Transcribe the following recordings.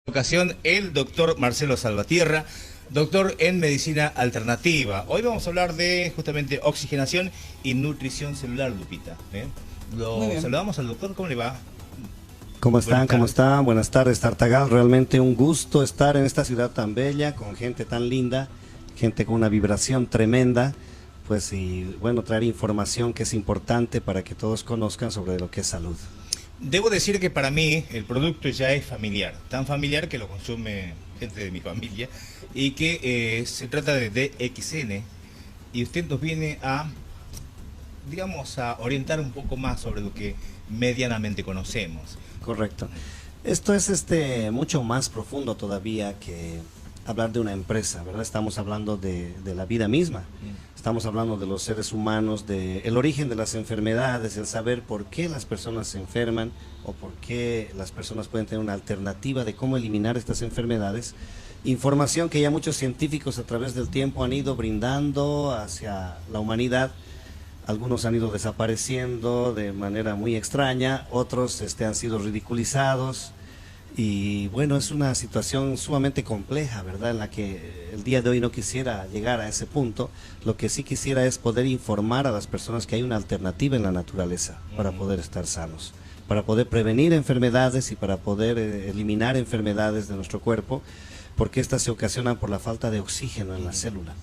Ocasión, el doctor Marcelo Salvatierra, doctor en medicina alternativa. Hoy vamos a hablar de justamente oxigenación y nutrición celular, Lupita. Lo saludamos al doctor, ¿cómo le va? ¿Cómo están? ¿Cómo están? Buenas tardes, Tartagal. Realmente un gusto estar en esta ciudad tan bella, con gente tan linda, gente con una vibración tremenda, pues y bueno, traer información que es importante para que todos conozcan sobre lo que es salud. Debo decir que para mí el producto ya es familiar, tan familiar que lo consume gente de mi familia y que se trata de DXN y usted nos viene a, digamos, a orientar un poco más sobre lo que medianamente conocemos. Correcto. Esto es mucho más profundo todavía que hablar de una empresa, ¿verdad? Estamos hablando de la vida misma. Estamos hablando de los seres humanos, de el origen de las enfermedades, el saber por qué las personas se enferman o por qué las personas pueden tener una alternativa de cómo eliminar estas enfermedades. Información que ya muchos científicos a través del tiempo han ido brindando hacia la humanidad. Algunos han ido desapareciendo de manera muy extraña, otros han sido ridiculizados. Y bueno, es una situación sumamente compleja, ¿verdad? En la que el día de hoy no quisiera llegar a ese punto. Lo que sí quisiera es poder informar a las personas que hay una alternativa en la naturaleza para poder estar sanos, para poder prevenir enfermedades y para poder eliminar enfermedades de nuestro cuerpo, porque estas se ocasionan por la falta de oxígeno en la célula.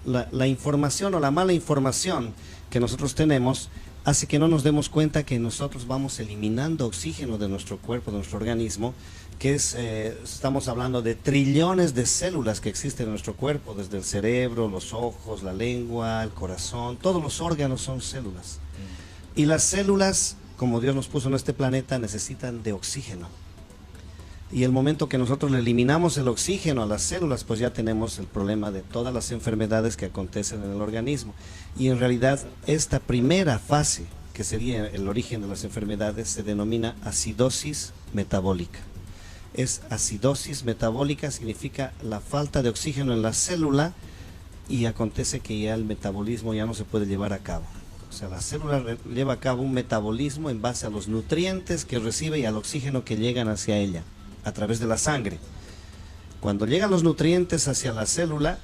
La información o la mala información que nosotros tenemos hace que no nos demos cuenta que nosotros vamos eliminando oxígeno de nuestro cuerpo, de nuestro organismo, que estamos hablando de trillones de células que existen en nuestro cuerpo, desde el cerebro, los ojos, la lengua, el corazón, todos los órganos son células. Y las células, como Dios nos puso en este planeta, necesitan de oxígeno. Y el momento que nosotros le eliminamos el oxígeno a las células, pues ya tenemos el problema de todas las enfermedades que acontecen en el organismo. Y en realidad esta primera fase, que sería el origen de las enfermedades, se denomina acidosis metabólica. Es acidosis metabólica, significa la falta de oxígeno en la célula y acontece que ya el metabolismo ya no se puede llevar a cabo. O sea, la célula lleva a cabo un metabolismo en base a los nutrientes que recibe y al oxígeno que llegan hacia ella a través de la sangre. Cuando llegan los nutrientes hacia la célula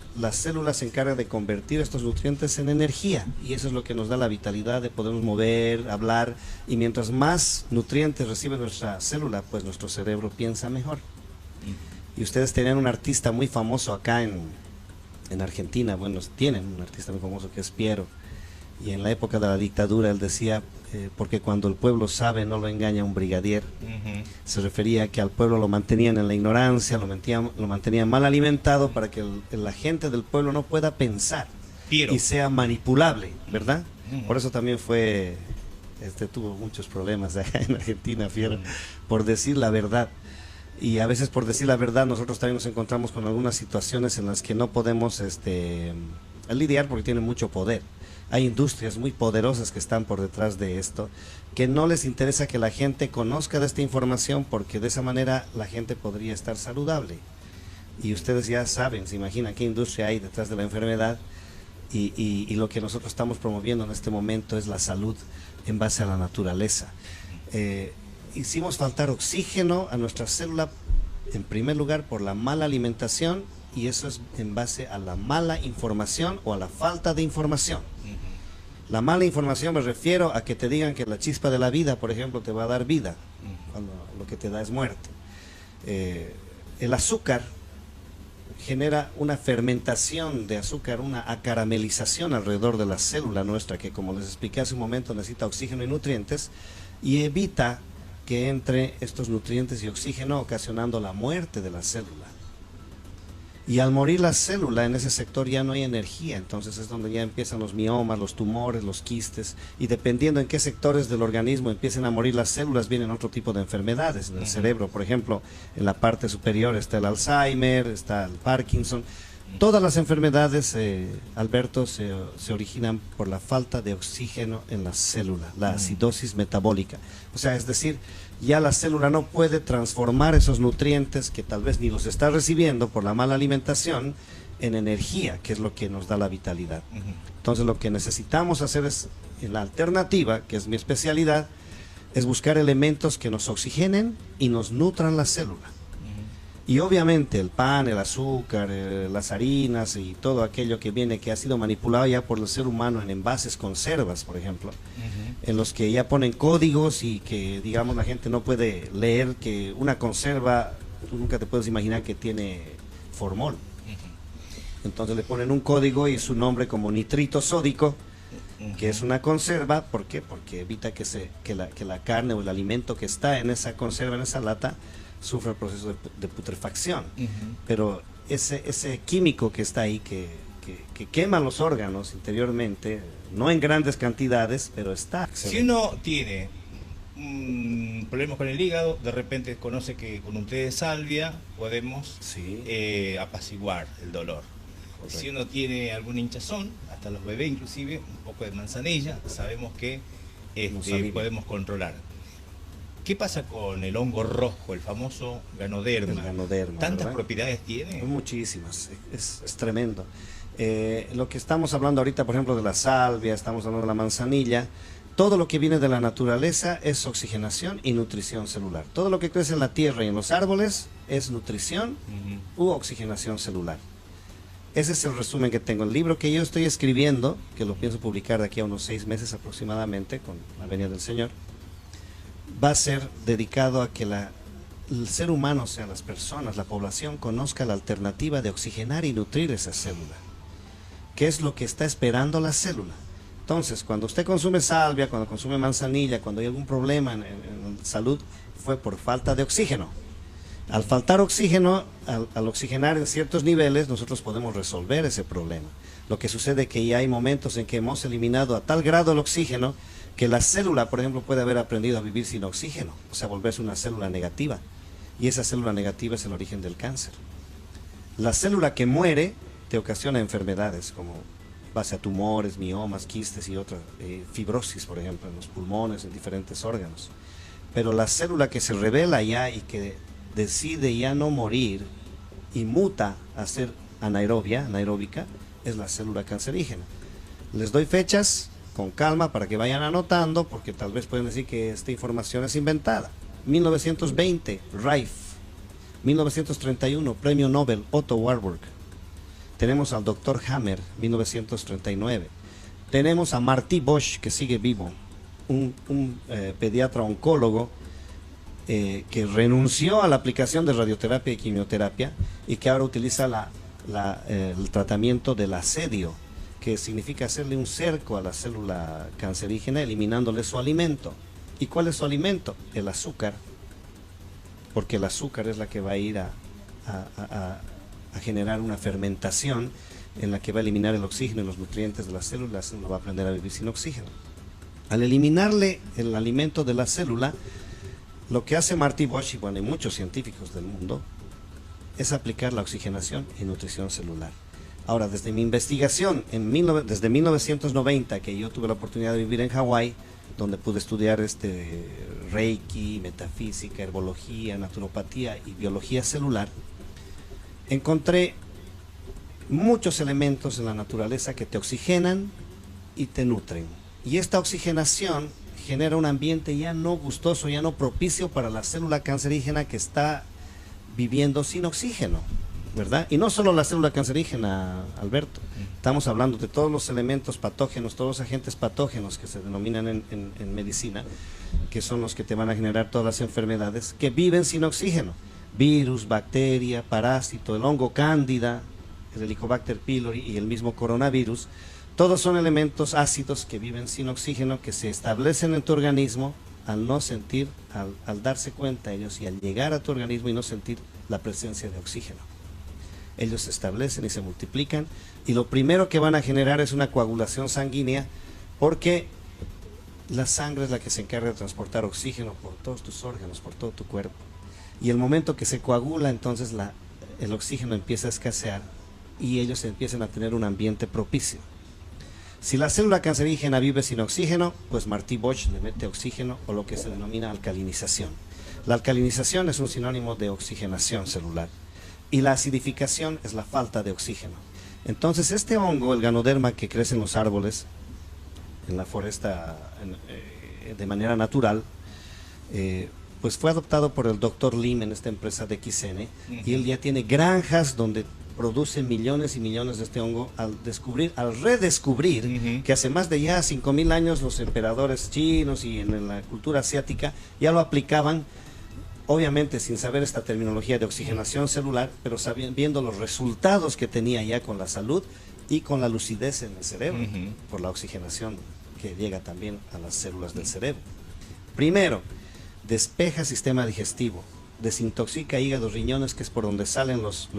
se encarga de convertir estos nutrientes en energía y eso es lo que nos da la vitalidad de podernos mover, hablar, y mientras más nutrientes recibe nuestra célula, pues nuestro cerebro piensa mejor. Y ustedes tenían un artista muy famoso acá en Argentina, bueno, tienen un artista muy famoso que es Piero, y en la época de la dictadura él decía, porque cuando el pueblo sabe no lo engaña un brigadier. Se refería a que al pueblo lo mantenían en la ignorancia, lo mantenían mal alimentado para que la gente del pueblo no pueda pensar y sea manipulable, ¿verdad? Por eso también tuvo muchos problemas acá en Argentina, Fiero, por decir la verdad. Y a veces por decir la verdad nosotros también nos encontramos con algunas situaciones en las que no podemos lidiar porque tienen mucho poder. Hay industrias muy poderosas que están por detrás de esto, que no les interesa que la gente conozca de esta información porque de esa manera la gente podría estar saludable. Y ustedes ya saben, se imaginan qué industria hay detrás de la enfermedad y lo que nosotros estamos promoviendo en este momento es la salud en base a la naturaleza. Hicimos faltar oxígeno a nuestra célula en primer lugar por la mala alimentación y eso es en base a la mala información o a la falta de información. La mala información me refiero a que te digan que la chispa de la vida, por ejemplo, te va a dar vida, cuando lo que te da es muerte. El azúcar genera una fermentación de azúcar, una acaramelización alrededor de la célula nuestra, que como les expliqué hace un momento necesita oxígeno y nutrientes, y evita que entre estos nutrientes y oxígeno ocasionando la muerte de la célula. Y al morir la célula en ese sector ya no hay energía, entonces es donde ya empiezan los miomas, los tumores, los quistes, y dependiendo en qué sectores del organismo empiecen a morir las células, vienen otro tipo de enfermedades. En el cerebro, por ejemplo, en la parte superior está el Alzheimer, está el Parkinson. Todas las enfermedades, Alberto, se originan por la falta de oxígeno en la célula, la acidosis metabólica. O sea, es decir, ya la célula no puede transformar esos nutrientes que tal vez ni los está recibiendo por la mala alimentación en energía, que es lo que nos da la vitalidad. Entonces lo que necesitamos hacer es, en la alternativa, que es mi especialidad, es buscar elementos que nos oxigenen y nos nutran la célula. Y obviamente el pan, el azúcar, las harinas y todo aquello que viene, que ha sido manipulado ya por el ser humano en envases, conservas, por ejemplo, en los que ya ponen códigos y que, digamos, la gente no puede leer que una conserva, tú nunca te puedes imaginar que tiene formol. Entonces le ponen un código y su nombre como nitrito sódico, que es una conserva. ¿Por qué? Porque evita que la carne o el alimento que está en esa conserva, en esa lata, sufre el proceso de putrefacción. Pero ese químico que está ahí, que quema los órganos interiormente, no en grandes cantidades, pero está. Si uno tiene problemas con el hígado, de repente conoce que con un té de salvia podemos apaciguar el dolor. Correcto. Si uno tiene algún hinchazón, hasta los bebés inclusive, un poco de manzanilla, sabemos que podemos controlar. ¿Qué pasa con el hongo rojo, el famoso ganoderma? El ganoderma, ¿Tantas ¿verdad? propiedades tiene? Muchísimas, es tremendo. Lo que estamos hablando ahorita, por ejemplo, de la salvia, estamos hablando de la manzanilla, todo lo que viene de la naturaleza es oxigenación y nutrición celular. Todo lo que crece en la tierra y en los árboles es nutrición u oxigenación celular. Ese es el resumen que tengo. El libro que yo estoy escribiendo, que lo pienso publicar de aquí a unos 6 meses aproximadamente, con la venida del Señor, va a ser dedicado a que el ser humano, o sea, las personas, la población, conozca la alternativa de oxigenar y nutrir esa célula. ¿Qué es lo que está esperando la célula? Entonces, cuando usted consume salvia, cuando consume manzanilla, cuando hay algún problema en salud, fue por falta de oxígeno. Al faltar oxígeno, al oxigenar en ciertos niveles, nosotros podemos resolver ese problema. Lo que sucede es que ya hay momentos en que hemos eliminado a tal grado el oxígeno que la célula, por ejemplo, puede haber aprendido a vivir sin oxígeno, o sea, volverse una célula negativa. Y esa célula negativa es el origen del cáncer. La célula que muere te ocasiona enfermedades como base a tumores, miomas, quistes y otras, fibrosis, por ejemplo, en los pulmones, en diferentes órganos. Pero la célula que se revela ya y que decide ya no morir y muta a ser anaeróbica, es la célula cancerígena. Les doy fechas con calma para que vayan anotando, porque tal vez pueden decir que esta información es inventada. 1920, Rife. 1931, Premio Nobel, Otto Warburg. Tenemos al Dr. Hammer, 1939. Tenemos a Marty Bosch, que sigue vivo, un pediatra oncólogo que renunció a la aplicación de radioterapia y quimioterapia y que ahora utiliza el tratamiento del asedio, que significa hacerle un cerco a la célula cancerígena eliminándole su alimento. ¿Y cuál es su alimento? El azúcar, porque el azúcar es la que va a ir a generar una fermentación en la que va a eliminar el oxígeno y los nutrientes de la célula va a aprender a vivir sin oxígeno. Al eliminarle el alimento de la célula, lo que hace Marty Bosch y bueno, hay muchos científicos del mundo, es aplicar la oxigenación y nutrición celular. Ahora, desde mi investigación, desde 1990, que yo tuve la oportunidad de vivir en Hawái, donde pude estudiar Reiki, metafísica, herbología, naturopatía y biología celular, encontré muchos elementos en la naturaleza que te oxigenan y te nutren. Y esta oxigenación genera un ambiente ya no gustoso, ya no propicio para la célula cancerígena que está viviendo sin oxígeno, ¿verdad? Y no solo la célula cancerígena, Alberto, estamos hablando de todos los elementos patógenos, todos los agentes patógenos que se denominan en medicina, que son los que te van a generar todas las enfermedades, que viven sin oxígeno. Virus, bacteria, parásito, el hongo cándida, el Helicobacter pylori y el mismo coronavirus. Todos son elementos ácidos que viven sin oxígeno, que se establecen en tu organismo al no sentir, al darse cuenta ellos y al llegar a tu organismo y no sentir la presencia de oxígeno. Ellos se establecen y se multiplican y lo primero que van a generar es una coagulación sanguínea, porque la sangre es la que se encarga de transportar oxígeno por todos tus órganos, por todo tu cuerpo. Y el momento que se coagula, entonces el oxígeno empieza a escasear y ellos empiezan a tener un ambiente propicio. Si la célula cancerígena vive sin oxígeno, pues Marty Bosch le mete oxígeno o lo que se denomina alcalinización. La alcalinización es un sinónimo de oxigenación celular y la acidificación es la falta de oxígeno. Entonces este hongo, el ganoderma que crece en los árboles, en la foresta de manera natural, pues fue adoptado por el doctor Lim en esta empresa de XN, y él ya tiene granjas donde produce millones y millones de este hongo al redescubrir que hace más de ya 5.000 años los emperadores chinos y en la cultura asiática ya lo aplicaban, obviamente sin saber esta terminología de oxigenación celular, pero viendo los resultados que tenía ya con la salud y con la lucidez en el cerebro, por la oxigenación que llega también a las células del cerebro. Primero, despeja sistema digestivo, desintoxica hígado, riñones, que es por donde salen los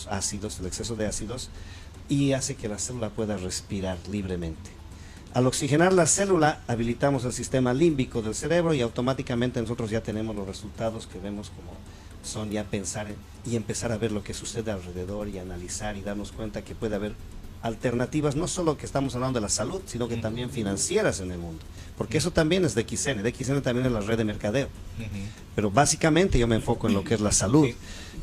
ácidos, el exceso de ácidos, y hace que la célula pueda respirar libremente. Al oxigenar la célula, habilitamos el sistema límbico del cerebro y automáticamente nosotros ya tenemos los resultados que vemos como son ya pensar y empezar a ver lo que sucede alrededor y analizar y darnos cuenta que puede haber alternativas, no solo que estamos hablando de la salud, sino que también financieras en el mundo, porque eso también es de XN. De XN también es la red de mercadeo, pero básicamente yo me enfoco en lo que es la salud.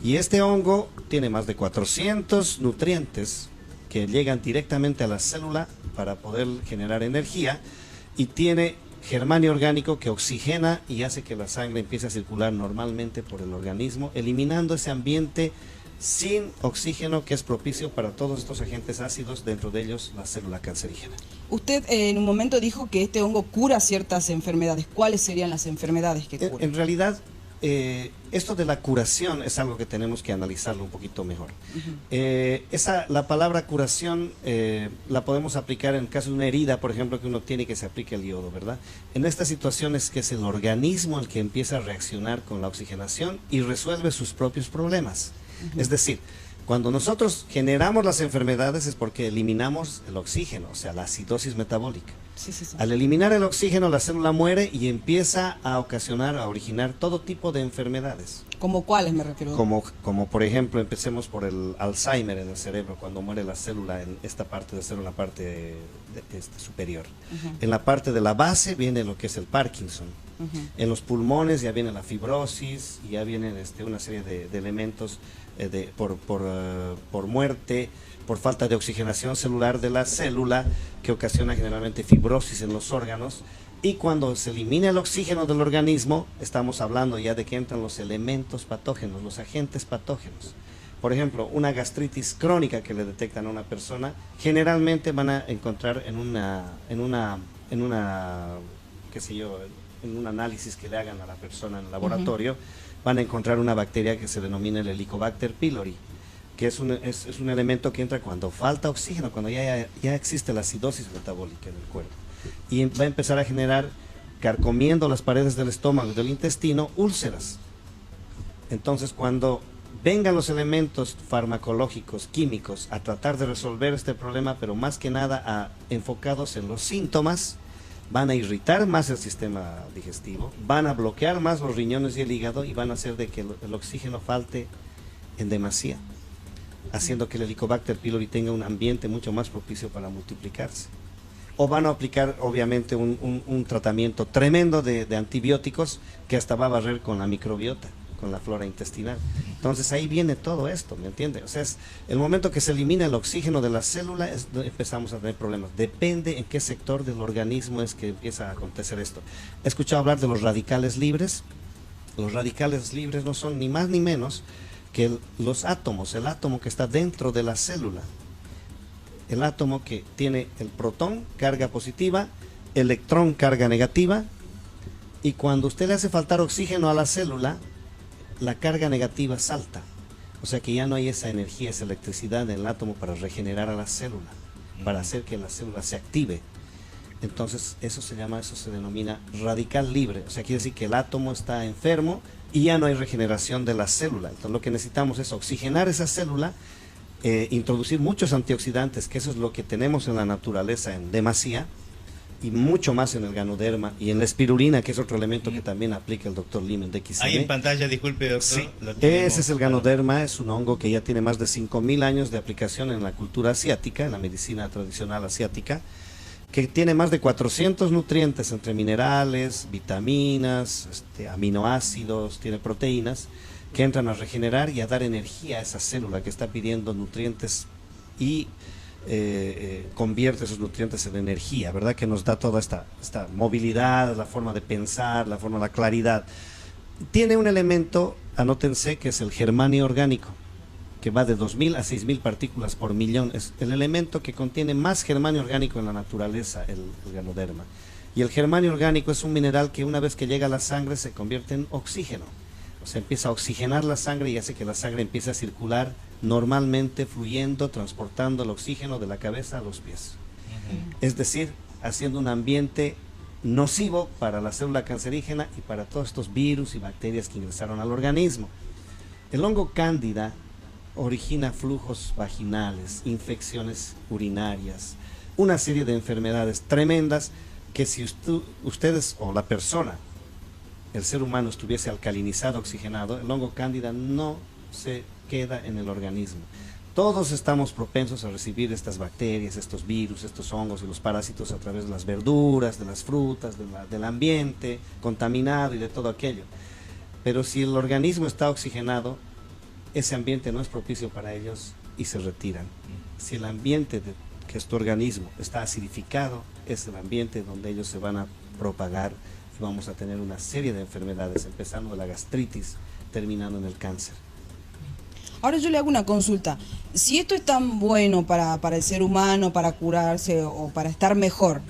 Y este hongo tiene más de 400 nutrientes que llegan directamente a la célula para poder generar energía, y tiene germanio orgánico que oxigena y hace que la sangre empiece a circular normalmente por el organismo, eliminando ese ambiente sin oxígeno que es propicio para todos estos agentes ácidos, dentro de ellos la célula cancerígena. Usted en un momento dijo que este hongo cura ciertas enfermedades. ¿Cuáles serían las enfermedades que cura? En realidad, esto de la curación es algo que tenemos que analizarlo un poquito mejor. La palabra curación la podemos aplicar en el caso de una herida, por ejemplo, que uno tiene, que se aplique el yodo, ¿verdad? En estas situaciones que es el organismo el que empieza a reaccionar con la oxigenación y resuelve sus propios problemas. Es decir, cuando nosotros generamos las enfermedades es porque eliminamos el oxígeno, o sea, la acidosis metabólica. Sí. Al eliminar el oxígeno, la célula muere y empieza a originar todo tipo de enfermedades. ¿Como cuáles me refiero? Como por ejemplo, empecemos por el Alzheimer en el cerebro, cuando muere la célula en esta parte del cerebro, en la parte superior. En la parte de la base viene lo que es el Parkinson. En los pulmones ya viene la fibrosis, y ya vienen una serie de elementos por muerte, por falta de oxigenación celular de la célula, que ocasiona generalmente fibrosis en los órganos. Y cuando se elimina el oxígeno del organismo, estamos hablando ya de que entran los elementos patógenos, los agentes patógenos. Por ejemplo, una gastritis crónica que le detectan a una persona, generalmente van a encontrar en un análisis que le hagan a la persona en el laboratorio, van a encontrar una bacteria que se denomina el Helicobacter pylori, que es un elemento que entra cuando falta oxígeno, cuando ya existe la acidosis metabólica en el cuerpo, y va a empezar a generar, carcomiendo las paredes del estómago y del intestino, úlceras. Entonces, cuando vengan los elementos farmacológicos, químicos, a tratar de resolver este problema, pero más que nada enfocados en los síntomas, van a irritar más el sistema digestivo, van a bloquear más los riñones y el hígado, y van a hacer de que el oxígeno falte en demasía, haciendo que el Helicobacter pylori tenga un ambiente mucho más propicio para multiplicarse. O van a aplicar, obviamente, un tratamiento tremendo de antibióticos que hasta va a barrer con la microbiota, con la flora intestinal. Entonces ahí viene todo esto, ¿me entiende? O sea, es el momento que se elimina el oxígeno de la célula, empezamos a tener problemas. Depende en qué sector del organismo es que empieza a acontecer esto. ¿He escuchado hablar de los radicales libres? Los radicales libres no son ni más ni menos que los átomos, el átomo que está dentro de la célula. El átomo que tiene el protón, carga positiva, electrón, carga negativa, y cuando usted le hace faltar oxígeno a la célula, la carga negativa salta. O sea que ya no hay esa energía, esa electricidad en el átomo para regenerar a la célula, para hacer que la célula se active. Entonces eso se denomina radical libre. O sea, quiere decir que el átomo está enfermo y ya no hay regeneración de la célula. Entonces lo que necesitamos es oxigenar esa célula, introducir muchos antioxidantes, que eso es lo que tenemos en la naturaleza en demasía, y mucho más en el ganoderma y en la espirulina, que es otro elemento que también aplica el doctor Lim en DXN. Ahí en pantalla, disculpe, doctor. Sí, ese es el ganoderma, es un hongo que ya tiene más de 5.000 años de aplicación en la cultura asiática, en la medicina tradicional asiática, que tiene más de 400 nutrientes entre minerales, vitaminas, aminoácidos, tiene proteínas, que entran a regenerar y a dar energía a esa célula que está pidiendo nutrientes, y convierte esos nutrientes en energía, ¿verdad? Que nos da toda esta movilidad, la forma de pensar, la claridad. Tiene un elemento, anótense, que es el germanio orgánico, que va de 2000 a 6000 partículas por millón. Es el elemento que contiene más germanio orgánico en la naturaleza, el Ganoderma. Y el germanio orgánico es un mineral que una vez que llega a la sangre se convierte en oxígeno. O sea, empieza a oxigenar la sangre y hace que la sangre empiece a circular normalmente, fluyendo, transportando el oxígeno de la cabeza a los pies. Es decir, haciendo un ambiente nocivo para la célula cancerígena y para todos estos virus y bacterias que ingresaron al organismo. El hongo cándida origina flujos vaginales, infecciones urinarias, una serie de enfermedades tremendas que si ustedes o la persona, el ser humano, estuviese alcalinizado, oxigenado, el hongo cándida no se queda en el organismo. Todos estamos propensos a recibir estas bacterias, estos virus, estos hongos y los parásitos a través de las verduras, de las frutas, del ambiente contaminado y de todo aquello. Pero si el organismo está oxigenado, ese ambiente no es propicio para ellos y se retiran. Si el ambiente que es tu organismo está acidificado, es el ambiente donde ellos se van a propagar y vamos a tener una serie de enfermedades, empezando de la gastritis, terminando en el cáncer. Ahora yo le hago una consulta. Si esto es tan bueno para el ser humano, para curarse o para estar mejor,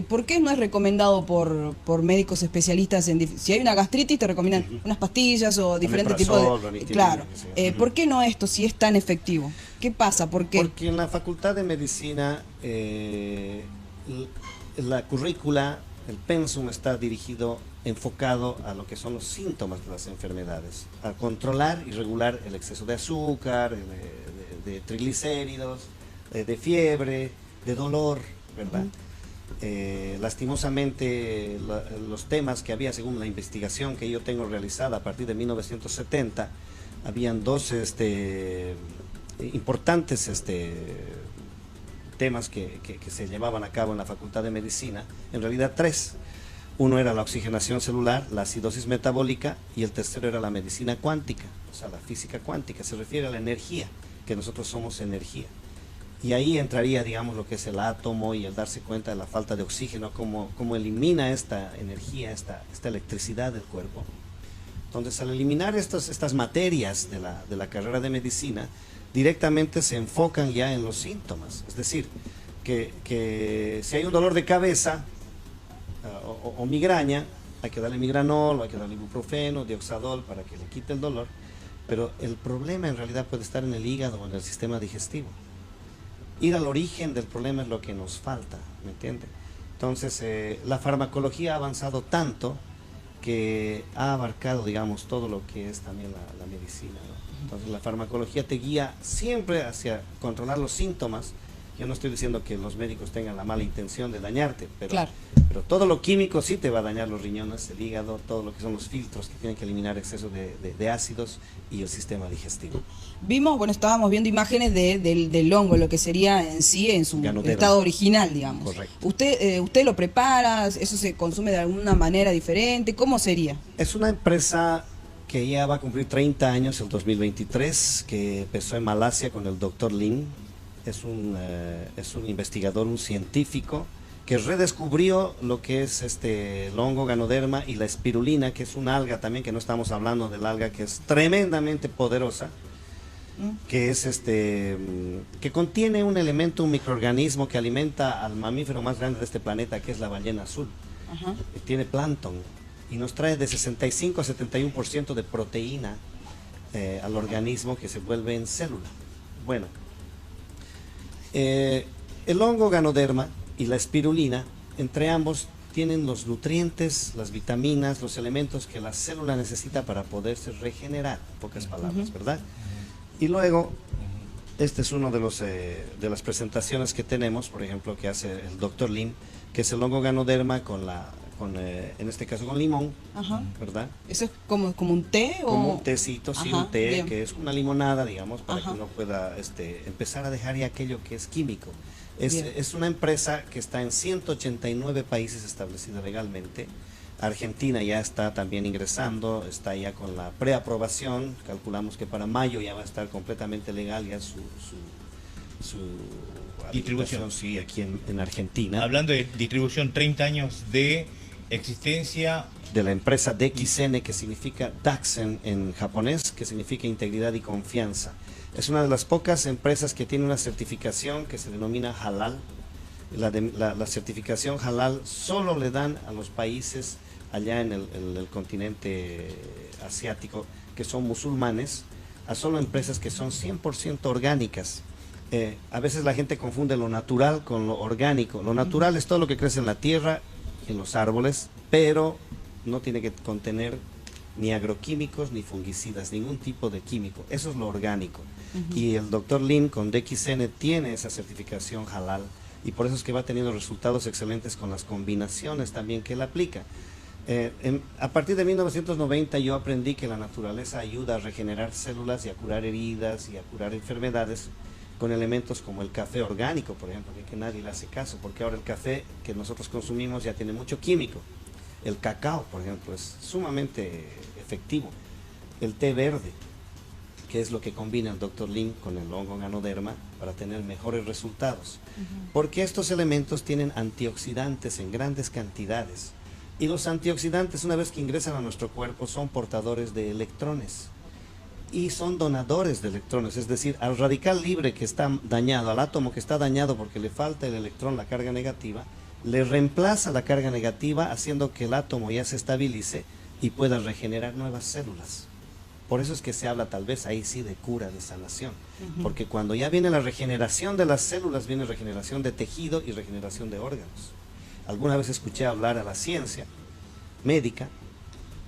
¿por qué no es recomendado por médicos especialistas? Si hay una gastritis te recomiendan unas pastillas o diferentes tipos de... Claro. ¿Por qué no esto si es tan efectivo? ¿Qué pasa? ¿Por qué? Porque en la Facultad de Medicina la currícula, el pensum está dirigido, enfocado a lo que son los síntomas de las enfermedades, a controlar y regular el exceso de azúcar, de triglicéridos, de fiebre, de dolor, ¿verdad? Lastimosamente los temas que había según la investigación que yo tengo realizada a partir de 1970, habían dos importantes temas que se llevaban a cabo en la Facultad de Medicina, en realidad tres. Uno era la oxigenación celular, la acidosis metabólica, y el tercero era la medicina cuántica, o sea, la física cuántica, se refiere a la energía, que nosotros somos energía. Y ahí entraría, digamos, lo que es el átomo y el darse cuenta de la falta de oxígeno, cómo elimina esta energía, esta electricidad del cuerpo. Entonces, al eliminar estas materias de la carrera de medicina, directamente se enfocan ya en los síntomas. Es decir, que si hay un dolor de cabeza o migraña, hay que darle migranol, o hay que darle ibuprofeno, dioxadol para que le quite el dolor, pero el problema en realidad puede estar en el hígado o en el sistema digestivo. Ir al origen del problema es lo que nos falta, ¿me entiende? Entonces, la farmacología ha avanzado tanto que ha abarcado, digamos, todo lo que es también la medicina, ¿no? Entonces, la farmacología te guía siempre hacia controlar los síntomas. Yo no estoy diciendo que los médicos tengan la mala intención de dañarte, pero, claro, pero todo lo químico sí te va a dañar los riñones, el hígado, todo lo que son los filtros que tienen que eliminar exceso de ácidos y el sistema digestivo. Vimos, bueno, estábamos viendo imágenes del hongo, lo que sería en sí, en su Ganoderma. estado original, digamos. Correcto. ¿Usted lo prepara? ¿Eso se consume de alguna manera diferente? ¿Cómo sería? Es una empresa que ya va a cumplir 30 años el 2023, que empezó en Malasia con el Dr. Lin. Es un investigador, un científico que redescubrió lo que es el hongo Ganoderma y la espirulina, que es una alga también, que no estamos hablando del alga, que es tremendamente poderosa, que es que contiene un elemento, un microorganismo que alimenta al mamífero más grande de este planeta, que es la ballena azul. Ajá. Que tiene plancton y nos trae de 65 a 71% de proteína al organismo, que se vuelve en célula. Bueno, el hongo Ganoderma y la espirulina, entre ambos, tienen los nutrientes, las vitaminas, los elementos que la célula necesita para poderse regenerar, en pocas palabras, ¿verdad? Y luego, este es uno de las presentaciones que tenemos, por ejemplo, que hace el Dr. Lim, que es el hongo Ganoderma en este caso con limón, Ajá. ¿verdad? ¿Eso es como un té? Como un tecito, sí, Ajá, un té, bien. que es una limonada, digamos, para Ajá. que uno pueda empezar a dejar ya aquello que es químico. Bien. Es una empresa que está en 189 países establecida legalmente. Argentina ya está también ingresando, está ya con la preaprobación. Calculamos que para mayo ya va a estar completamente legal ya su distribución. Sí, aquí en Argentina. Hablando de distribución, 30 años de Existencia de la empresa DXN, que significa Daxen en japonés, que significa integridad y confianza. Es una de las pocas empresas que tiene una certificación que se denomina halal. La certificación halal solo le dan a los países allá en el continente asiático que son musulmanes, a solo empresas que son 100% orgánicas. A veces la gente confunde lo natural con lo orgánico. Lo natural es todo lo que crece en la tierra, en los árboles, pero no tiene que contener ni agroquímicos ni fungicidas, ningún tipo de químico. Eso es lo orgánico. Y el Dr. Lim con DXN tiene esa certificación halal, y por eso es que va teniendo resultados excelentes con las combinaciones también que él aplica. A partir de 1990 yo aprendí que la naturaleza ayuda a regenerar células y a curar heridas y a curar enfermedades con elementos como el café orgánico, por ejemplo, que nadie le hace caso, porque ahora el café que nosotros consumimos ya tiene mucho químico. El cacao, por ejemplo, es sumamente efectivo. El té verde, que es lo que combina el Dr. Lim con el hongo Ganoderma para tener mejores resultados. Porque estos elementos tienen antioxidantes en grandes cantidades. Y los antioxidantes, una vez que ingresan a nuestro cuerpo, son portadores de electrones. Y son donadores de electrones, es decir, al radical libre que está dañado, al átomo que está dañado porque le falta el electrón, la carga negativa, le reemplaza la carga negativa haciendo que el átomo ya se estabilice y pueda regenerar nuevas células. Por eso es que se habla tal vez ahí sí de cura, de sanación, porque cuando ya viene la regeneración de las células, viene regeneración de tejido y regeneración de órganos. Alguna vez escuché hablar a la ciencia médica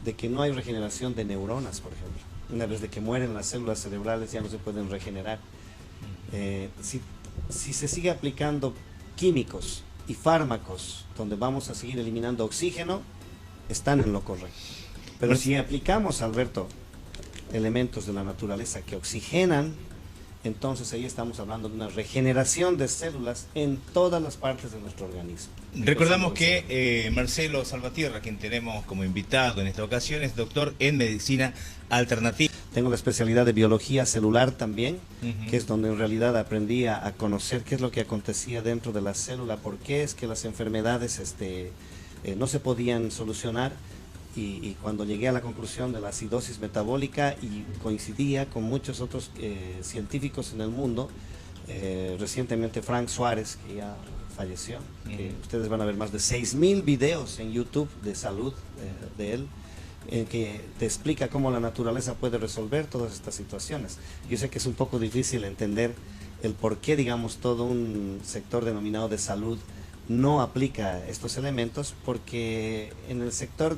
de que no hay regeneración de neuronas, por ejemplo. Una vez de que mueren las células cerebrales ya no se pueden regenerar. Si se sigue aplicando químicos y fármacos donde vamos a seguir eliminando oxígeno, están en lo correcto. Pero si aplicamos, Alberto, elementos de la naturaleza que oxigenan, entonces ahí estamos hablando de una regeneración de células en todas las partes de nuestro organismo. Recordamos que Marcelo Salvatierra, quien tenemos como invitado en esta ocasión, es doctor en medicina alternativa. Tengo la especialidad de biología celular también, que es donde en realidad aprendí a conocer qué es lo que acontecía dentro de la célula, por qué es que las enfermedades no se podían solucionar. Y cuando llegué a la conclusión de la acidosis metabólica, y coincidía con muchos otros científicos en el mundo, recientemente Frank Suárez, que ya falleció, que ustedes van a ver más de 6.000 videos en YouTube de salud de él, en que te explica cómo la naturaleza puede resolver todas estas situaciones. Yo sé que es un poco difícil entender el por qué, digamos, todo un sector denominado de salud no aplica estos elementos, porque en el sector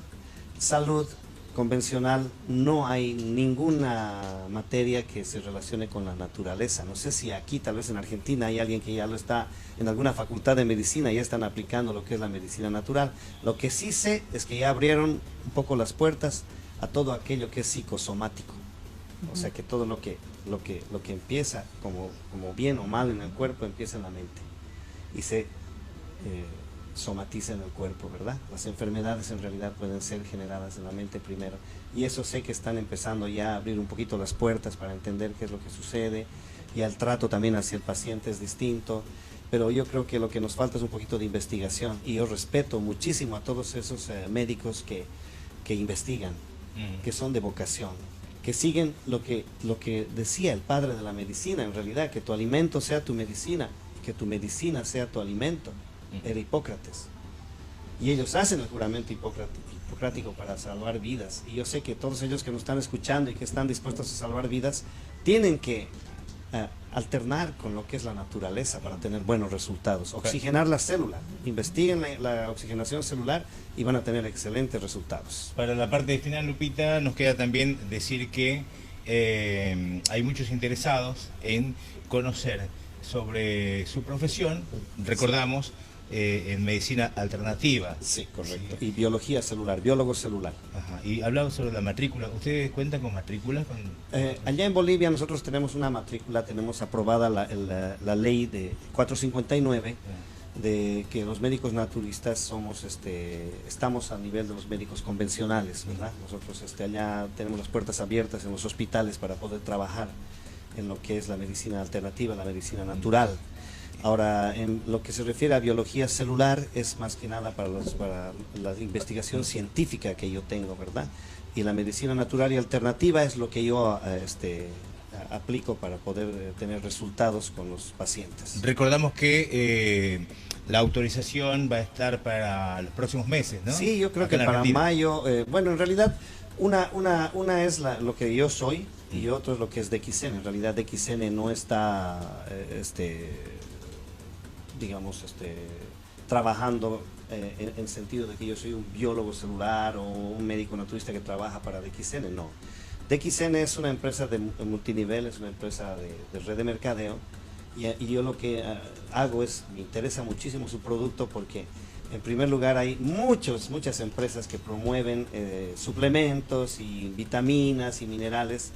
salud convencional no hay ninguna materia que se relacione con la naturaleza. No sé si aquí, tal vez en Argentina, hay alguien que ya lo está en alguna facultad de medicina, ya están aplicando lo que es la medicina natural. Lo que sí sé es que ya abrieron un poco las puertas a todo aquello que es psicosomático. O sea, que todo lo que empieza como bien o mal en el cuerpo empieza en la mente y se somatiza en el cuerpo, ¿verdad? Las enfermedades en realidad pueden ser generadas en la mente primero, y eso sé que están empezando ya a abrir un poquito las puertas para entender qué es lo que sucede, y el trato también hacia el paciente es distinto, pero yo creo que lo que nos falta es un poquito de investigación, y yo respeto muchísimo a todos esos médicos que investigan, que son de vocación, que siguen lo que decía el padre de la medicina, en realidad, que tu alimento sea tu medicina, que tu medicina sea tu alimento. Era Hipócrates, y ellos hacen el juramento hipocrático para salvar vidas, y yo sé que todos ellos que nos están escuchando y que están dispuestos a salvar vidas tienen que alternar con lo que es la naturaleza para tener buenos resultados. Oxigenar la célula, investiguen la oxigenación celular y van a tener excelentes resultados. Para la parte final, Lupita, nos queda también decir que hay muchos interesados en conocer sobre su profesión, recordamos, en medicina alternativa. Sí, correcto. Sí. Y biología celular, biólogo celular. Ajá. Y hablaba sobre la matrícula. ¿Ustedes cuentan con matrícula? Allá en Bolivia nosotros tenemos una matrícula, tenemos aprobada la ley de 459, de que los médicos naturistas estamos a nivel de los médicos convencionales, ¿verdad? Nosotros allá tenemos las puertas abiertas en los hospitales para poder trabajar en lo que es la medicina alternativa, la medicina natural. Ahora, en lo que se refiere a biología celular, es más que nada para la investigación científica que yo tengo, ¿verdad? Y la medicina natural y alternativa es lo que yo aplico para poder tener resultados con los pacientes. Recordamos que la autorización va a estar para los próximos meses, ¿no? Sí, yo creo Acá que en para Argentina. mayo, bueno, en realidad una es lo que yo soy y otro es lo que es DXN. En realidad DXN no está, digamos, trabajando en sentido de que yo soy un biólogo celular o un médico naturista que trabaja para DXN, no. DXN es una empresa de multinivel, es una empresa de red de mercadeo y yo lo que hago es, me interesa muchísimo su producto porque en primer lugar hay muchas empresas que promueven suplementos y vitaminas y minerales,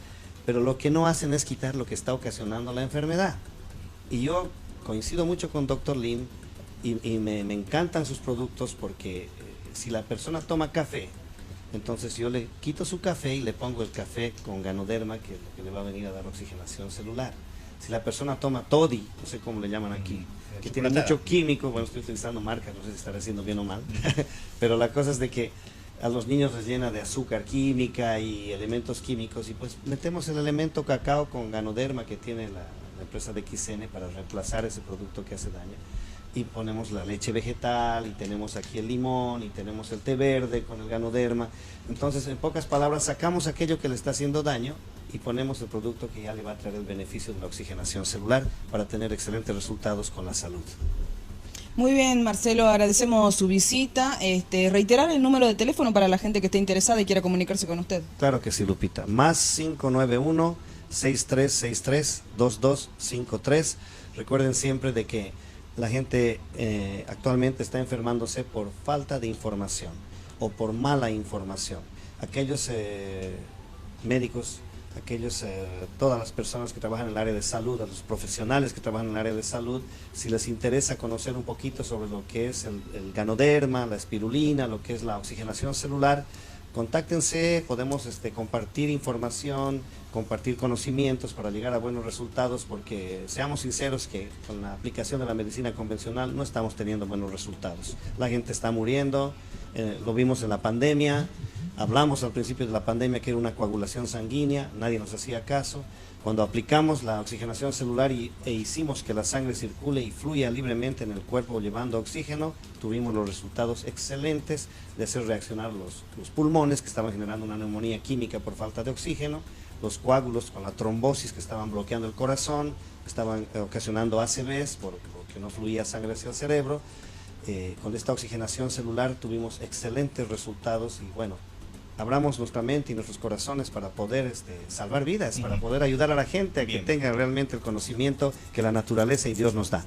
pero lo que no hacen es quitar lo que está ocasionando la enfermedad. Y yo coincido mucho con Dr. Lim y me encantan sus productos porque si la persona toma café, entonces yo le quito su café y le pongo el café con Ganoderma, que es lo que le va a venir a dar oxigenación celular. Si la persona toma Toddy, no sé cómo le llaman aquí, que tiene mucho químico, bueno, estoy utilizando marcas, no sé si estaré haciendo bien o mal, pero la cosa es de que a los niños les llena de azúcar química y elementos químicos y pues metemos el elemento cacao con Ganoderma que tiene la empresa de XN para reemplazar ese producto que hace daño y ponemos la leche vegetal y tenemos aquí el limón y tenemos el té verde con el Ganoderma. Entonces, en pocas palabras, sacamos aquello que le está haciendo daño y ponemos el producto que ya le va a traer el beneficio de la oxigenación celular para tener excelentes resultados con la salud. Muy bien, Marcelo, agradecemos su visita. Reiterar el número de teléfono para la gente que esté interesada y quiera comunicarse con usted. Claro que sí, Lupita. Más 591-6363-2253. Recuerden siempre de que la gente actualmente está enfermándose por falta de información o por mala información. Aquellos médicos, todas las personas que trabajan en el área de salud, a los profesionales que trabajan en el área de salud, si les interesa conocer un poquito sobre lo que es el Ganoderma, la espirulina, lo que es la oxigenación celular, contáctense, podemos compartir información, compartir conocimientos para llegar a buenos resultados, porque seamos sinceros que con la aplicación de la medicina convencional no estamos teniendo buenos resultados. La gente está muriendo, lo vimos en la pandemia, hablamos al principio de la pandemia que era una coagulación sanguínea, nadie nos hacía caso. Cuando aplicamos la oxigenación celular e hicimos que la sangre circule y fluya libremente en el cuerpo llevando oxígeno, tuvimos los resultados excelentes de hacer reaccionar los pulmones que estaban generando una neumonía química por falta de oxígeno, los coágulos con la trombosis que estaban bloqueando el corazón, estaban ocasionando ACVs porque no fluía sangre hacia el cerebro. Con esta oxigenación celular tuvimos excelentes resultados y bueno, abramos nuestra mente y nuestros corazones para poder salvar vidas, para poder ayudar a la gente a que tenga realmente el conocimiento que la naturaleza y Dios nos da.